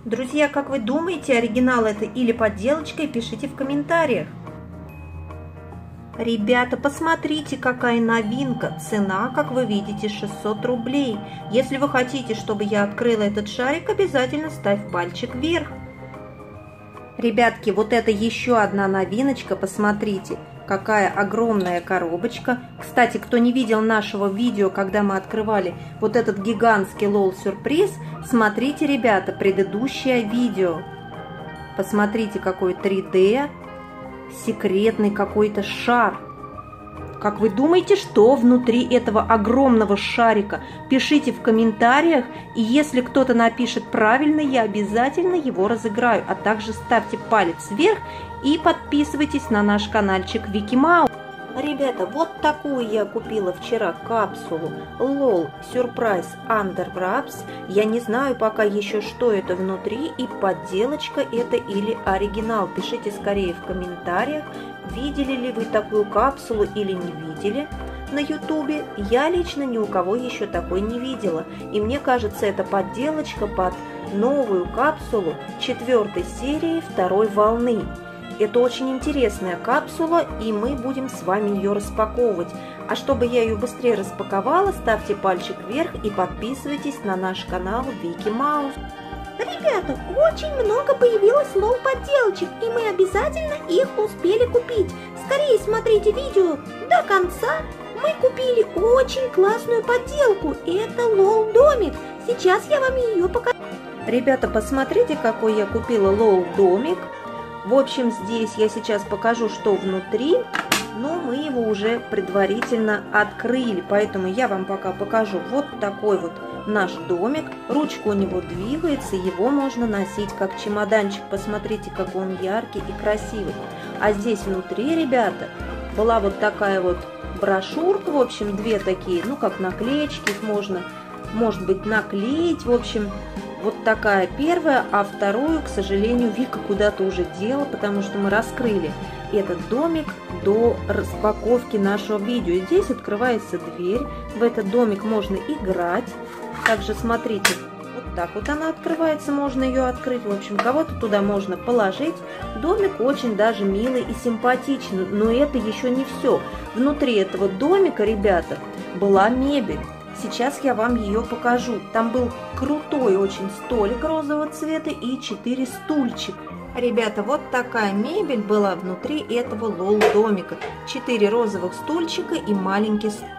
Друзья, как вы думаете, оригинал это или подделочка? Пишите в комментариях. Ребята, посмотрите, какая новинка. Цена, как вы видите, 600 рублей. Если вы хотите, чтобы я открыла этот шарик, обязательно ставь пальчик вверх. Ребятки, вот это еще одна новиночка, посмотрите. Какая огромная коробочка. Кстати, кто не видел нашего видео, когда мы открывали вот этот гигантский лол-сюрприз, смотрите, ребята, предыдущее видео. Посмотрите, какой 3D, секретный какой-то шар. Как вы думаете, что внутри этого огромного шарика? Пишите в комментариях, и если кто-то напишет правильно, я обязательно его разыграю. А также ставьте палец вверх и подписывайтесь на наш каналчик Вики Маус. Ребята, вот такую я купила вчера капсулу LOL Surprise Under Wraps. Я не знаю пока еще, что это внутри, и подделочка это или оригинал. Пишите скорее в комментариях, видели ли вы такую капсулу или не видели на ютубе. Я лично ни у кого еще такой не видела. И мне кажется, это подделочка под новую капсулу 4 серии 2 волны. Это очень интересная капсула, и мы будем с вами ее распаковывать. А чтобы я ее быстрее распаковала, ставьте пальчик вверх и подписывайтесь на наш канал Вики Маус. Ребята, очень много появилось лол-подделочек, и мы обязательно их успели купить. Скорее смотрите видео до конца. Мы купили очень классную подделку. Это лол-домик. Сейчас я вам ее покажу. Ребята, посмотрите, какой я купила лол-домик. В общем, здесь я сейчас покажу, что внутри, но мы его уже предварительно открыли, поэтому я вам пока покажу вот такой вот наш домик. Ручка у него двигается, его можно носить как чемоданчик. Посмотрите, какой он яркий и красивый. А здесь внутри, ребята, была вот такая вот брошюрка, в общем, две такие, ну как наклеечки, их можно, может быть, наклеить, в общем. Вот такая первая, а вторую, к сожалению, Вика куда-то уже дела, потому что мы раскрыли этот домик до распаковки нашего видео. И здесь открывается дверь, в этот домик можно играть. Также смотрите, вот так вот она открывается, можно ее открыть. В общем, кого-то туда можно положить. Домик очень даже милый и симпатичный, но это еще не все. Внутри этого домика, ребята, была мебель. Сейчас я вам ее покажу. Там был крутой очень столик розового цвета и 4 стульчика. Ребята, вот такая мебель была внутри этого лол-домика. 4 розовых стульчика и маленький стол.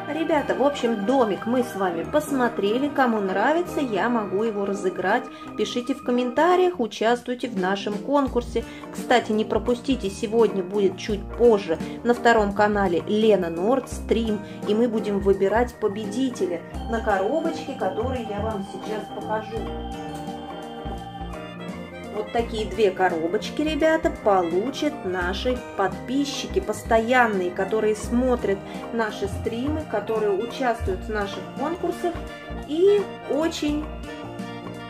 Ребята, в общем, домик мы с вами посмотрели. Кому нравится, я могу его разыграть. Пишите в комментариях, участвуйте в нашем конкурсе. Кстати, не пропустите, сегодня будет чуть позже на втором канале Лена Нордстрим. И мы будем выбирать победителя на коробочке, которые я вам сейчас покажу. Вот такие 2 коробочки, ребята, получат наши подписчики постоянные, которые смотрят наши стримы, которые участвуют в наших конкурсах и очень,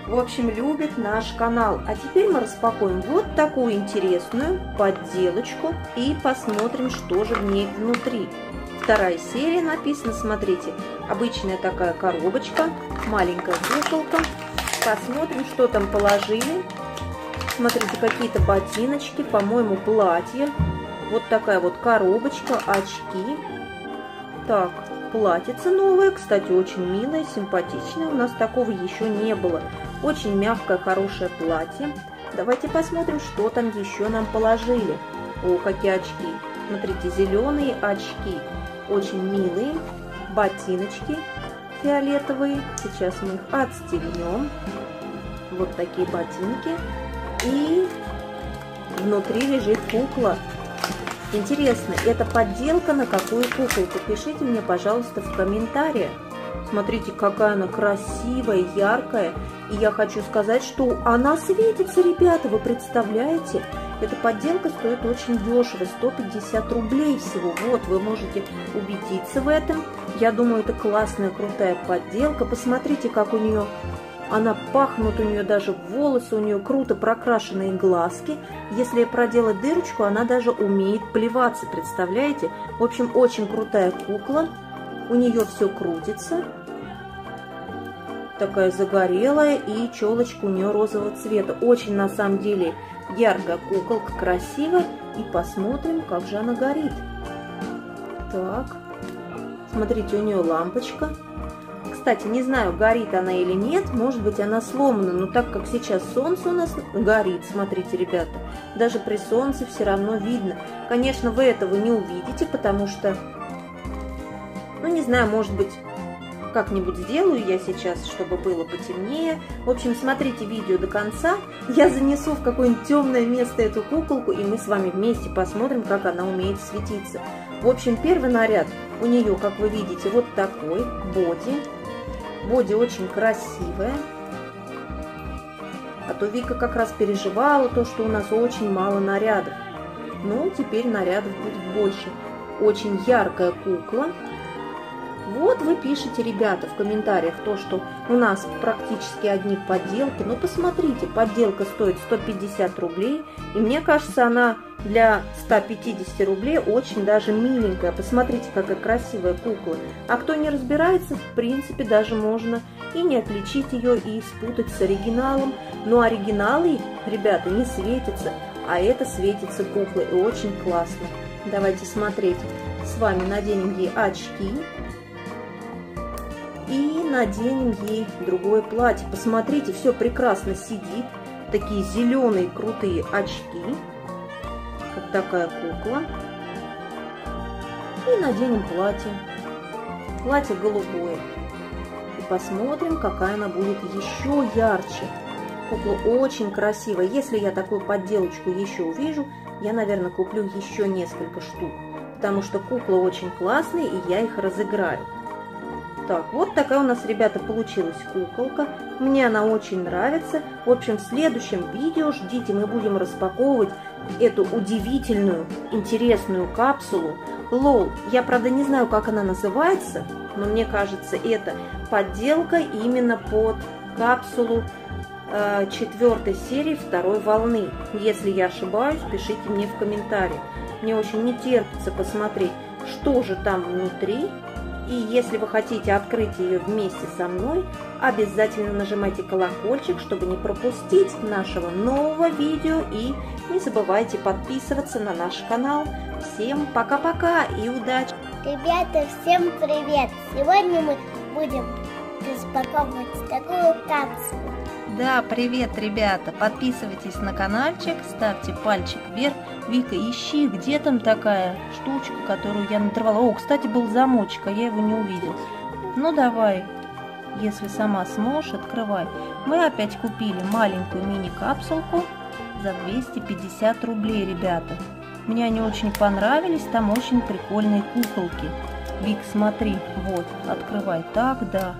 в общем, любят наш канал. А теперь мы распакуем вот такую интересную подделочку и посмотрим, что же в ней внутри. 2 серия написано, смотрите, обычная такая коробочка, маленькая куколка. Посмотрим, что там положили. Смотрите, какие-то ботиночки, по-моему, платье. Вот такая вот коробочка, очки. Так, платьице новое, кстати, очень милое, симпатичное. У нас такого еще не было. Очень мягкое, хорошее платье. Давайте посмотрим, что там еще нам положили. О, какие очки. Смотрите, зеленые очки. Очень милые. Ботиночки фиолетовые. Сейчас мы их отстегнем. Вот такие ботинки. И внутри лежит кукла. Интересно, это подделка на какую куколку? Пишите мне, пожалуйста, в комментариях. Смотрите, какая она красивая, яркая. И я хочу сказать, что она светится, ребята, вы представляете? Эта подделка стоит очень дешево, 150 рублей всего. Вот, вы можете убедиться в этом. Я думаю, это классная, крутая подделка. Посмотрите, как у нее... Она пахнут, у нее даже волосы, у нее круто прокрашенные глазки. Если проделать дырочку, она даже умеет плеваться, представляете? В общем, очень крутая кукла. У нее все крутится. такая загорелая, и челочка у нее розового цвета. Очень на самом деле яркая куколка, красивая. И посмотрим, как же она горит. Так, смотрите, у нее лампочка. Кстати, не знаю, горит она или нет, может быть, она сломана, но так как сейчас солнце у нас горит, смотрите, ребята, даже при солнце все равно видно. Конечно, вы этого не увидите, потому что, ну, не знаю, может быть, как-нибудь сделаю я сейчас, чтобы было потемнее. В общем, смотрите видео до конца. Я занесу в какое-нибудь темное место эту куколку, и мы с вами вместе посмотрим, как она умеет светиться. В общем, первый наряд у нее, как вы видите, вот такой боди. Боди очень красивая. А то Вика как раз переживала то, что у нас очень мало нарядов. Ну, теперь нарядов будет больше. Очень яркая кукла. Вот вы пишете, ребята, в комментариях то, что у нас практически одни подделки. Но посмотрите, подделка стоит 150 рублей. И мне кажется, она для 150 рублей очень даже миленькая. Посмотрите, какая красивая кукла. А кто не разбирается, в принципе, даже можно и не отличить ее, и спутать с оригиналом. Но оригиналы, ребята, не светятся, а это светится кукла. И очень классно. Давайте смотреть. С вами наденем ей очки. И наденем ей другое платье. Посмотрите, все прекрасно сидит. Такие зеленые крутые очки. Вот такая кукла. И наденем платье. Платье голубое. И посмотрим, какая она будет еще ярче. Кукла очень красивая. Если я такую подделочку еще увижу, я, наверное, куплю еще несколько штук. Потому что кукла очень классная, и я их разыграю. Так, вот такая у нас, ребята, получилась куколка. Мне она очень нравится. В общем, в следующем видео ждите, мы будем распаковывать эту удивительную, интересную капсулу. Лол, я, правда, не знаю, как она называется, но мне кажется, это подделка именно под капсулу 4 серии 2 волны. Если я ошибаюсь, пишите мне в комментариях. Мне очень не терпится посмотреть, что же там внутри. И если вы хотите открыть ее вместе со мной, обязательно нажимайте колокольчик, чтобы не пропустить нашего нового видео. И не забывайте подписываться на наш канал. Всем пока-пока и удачи! Ребята, всем привет! Сегодня мы будем распаковывать такую капсулу. Да, привет, ребята! Подписывайтесь на каналчик, ставьте пальчик вверх. Вика, ищи, где там такая штучка, которую я надрывала. О, кстати, был замочек, а я его не увидел. Ну, давай, если сама сможешь, открывай. Мы опять купили маленькую мини-капсулку за 250 рублей, ребята. Мне они очень понравились, там очень прикольные куколки. Вик, смотри, вот, открывай. Так, да.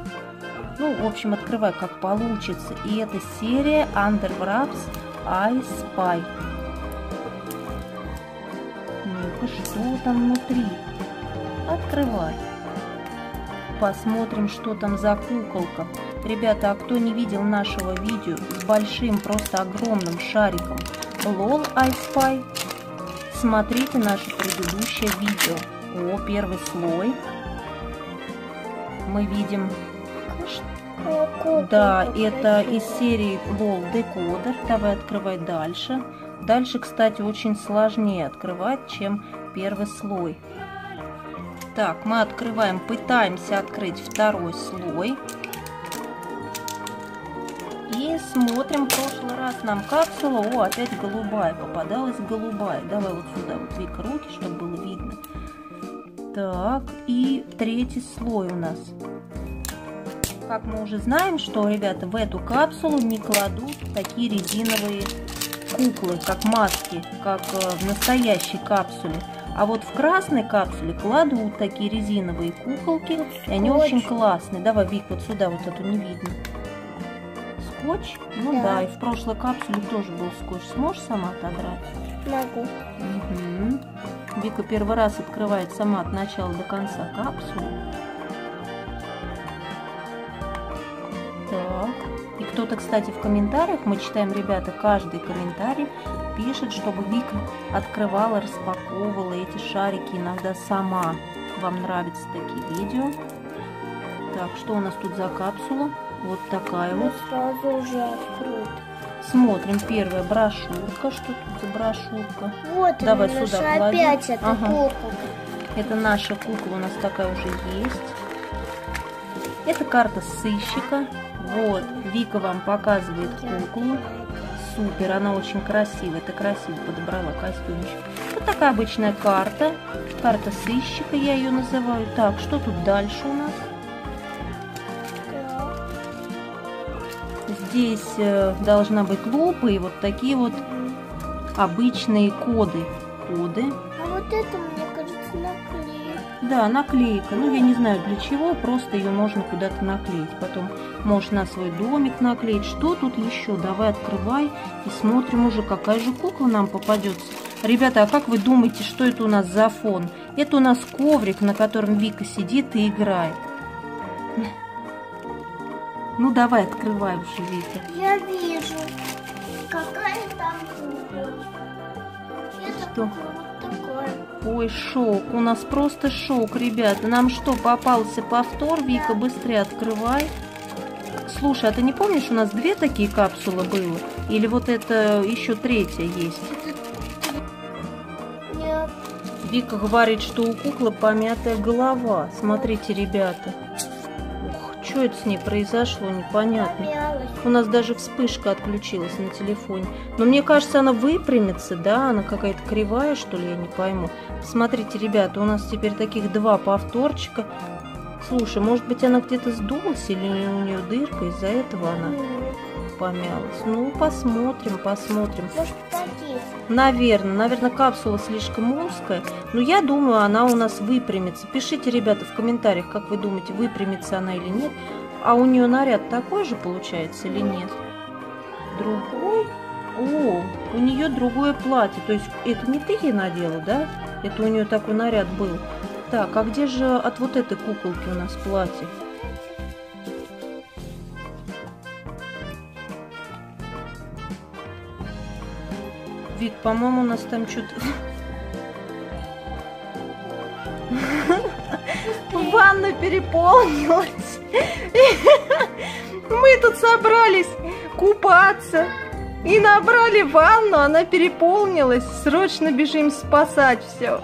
Ну, в общем, открывай, как получится. И это серия Under Wraps I Spy. Ну-ка, что там внутри? Открывай. Посмотрим, что там за куколка. Ребята, а кто не видел нашего видео с большим, просто огромным шариком LOL I Spy, смотрите наше предыдущее видео. О, первый слой. Мы видим... Да, это из серии LOL Decoder. Давай открывай дальше. Дальше, кстати, очень сложнее открывать, чем первый слой. Так, мы открываем, пытаемся открыть второй слой. И смотрим, в прошлый раз нам капсула, о, опять голубая, попадалась голубая. Давай вот сюда, вот, Вика, руки, чтобы было видно. Так, и третий слой у нас. Как мы уже знаем, что, ребята, в эту капсулу не кладут такие резиновые куклы, как маски, как в настоящей капсуле. А вот в красной капсуле кладут такие резиновые куколки, и они очень классные. Давай, Вик, вот сюда, вот эту не видно. Скотч? Ну да, и в прошлой капсуле тоже был скотч. Сможешь сама отобрать? Могу. Угу. Вика первый раз открывает сама от начала до конца капсулу. Так. И кто-то, кстати, в комментариях, мы читаем, ребята, каждый комментарий пишет, чтобы Вика открывала, распаковывала эти шарики иногда сама. Вам нравятся такие видео? Так, что у нас тут за капсула? Вот такая вот. Сразу уже открыт. Смотрим, первая брошюрка. Что тут за брошюрка? Вот давай она, сюда наша клади. опять эта кукла. Это наша кукла, у нас такая уже есть. Это карта сыщика. Вот, Вика вам показывает куклу. Супер, она очень красивая. Ты красиво подобрала костюмчик. Вот такая обычная карта. Карта сыщика, я ее называю. Так, что тут дальше у нас? Здесь должна быть лупа и вот такие вот обычные коды. А вот это, мне кажется, наклейка. Да, наклейка. Ну, я не знаю для чего, просто ее можно куда-то наклеить. Потом можешь на свой домик наклеить. Что тут еще? Давай открывай и смотрим уже, какая же кукла нам попадется. Ребята, а как вы думаете, что это у нас за фон? Это у нас коврик, на котором Вика сидит и играет. Ну, давай, открывай уже, Вика. Я вижу. Какая там кукла. Что? Вот такая. Ой, шок. У нас просто шок, ребята. Нам что, попался повтор? Вика, быстрее открывай. Слушай, а ты не помнишь, у нас 2 такие капсулы было? Или вот это еще 3-я есть? Нет. Вика говорит, что у куклы помятая голова. Смотрите, ребята. Ух, что это с ней произошло, непонятно. Помялась. У нас даже вспышка отключилась на телефоне. Но мне кажется, она выпрямится, да? Она какая-то кривая, что ли, я не пойму. Смотрите, ребята, у нас теперь таких 2 повторчика. Слушай, может быть, она где-то сдулась или у нее дырка, из-за этого она помялась. Ну, посмотрим, посмотрим. Может, такие. Наверное, капсула слишком узкая, но я думаю, она у нас выпрямится. Пишите, ребята, в комментариях, как вы думаете, выпрямится она или нет. А у нее наряд такой же получается или нет? Другой? О, у нее другое платье. То есть это не ты ей надела, да? Это у нее такой наряд был. Так, а где же от вот этой куколки у нас платье? Вик, по-моему, у нас там что-то... Ванна переполнилась. Мы тут собрались купаться и набрали ванну, она переполнилась. Срочно бежим спасать все.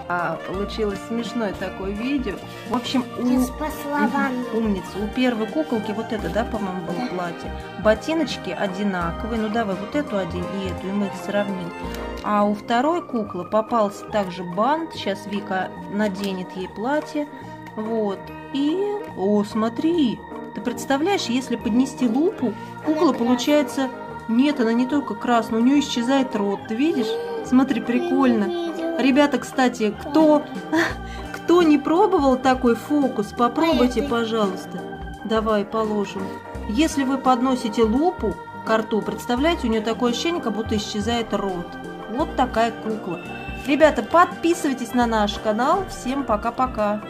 Получилось смешное такое видео. В общем, Я спасла ванну. умница. У первой куколки вот это, да, по-моему, было платье. Ботиночки одинаковые. Ну давай вот эту одень и эту, и мы их сравним. А у второй куклы попался также бант. Сейчас Вика наденет ей платье. Вот. И... О, смотри! Ты представляешь, если поднести лупу, кукла получается... Нет, она не только красная, у нее исчезает рот. Ты видишь? Смотри, прикольно. Ребята, кстати, кто не пробовал такой фокус, попробуйте, пожалуйста. Давай положим. Если вы подносите лупу к рту, представляете, у нее такое ощущение, как будто исчезает рот. Вот такая кукла. Ребята, подписывайтесь на наш канал. Всем пока-пока.